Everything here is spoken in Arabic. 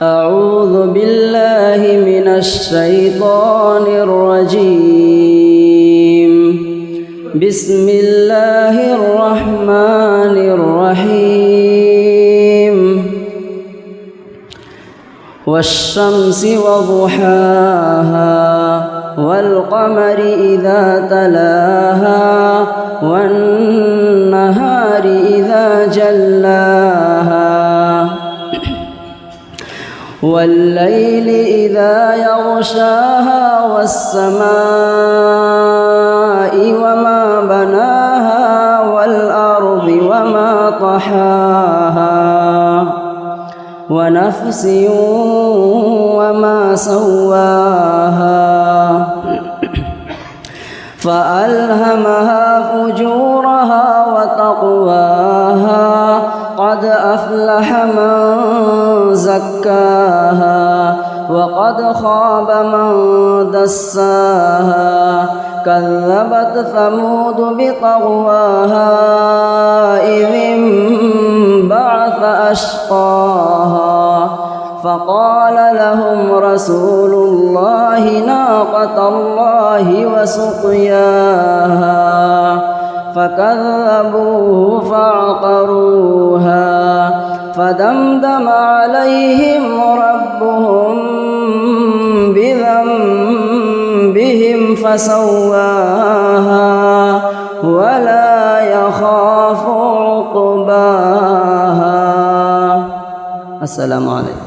أعوذ بالله من الشيطان الرجيم. بسم الله الرحمن الرحيم. والشمس وضحاها والقمر إذا تلاها والنهار إذا جلاها والليل إذا يغشاها والسماء وما بناها والأرض وما طحاها ونفس وما سواها فألهمها فجورها وتقواها قد أفلح من زكاها وقد خاب من دساها كذبت ثمود بطغواها إذ انبعث أشقاها فقال لهم رسول الله ناقة الله وسقياها فكذبوه فعقروها فدمدم عليهم ربهم بذنبهم فسواها ولا يخاف عقباها. السلام عليكم.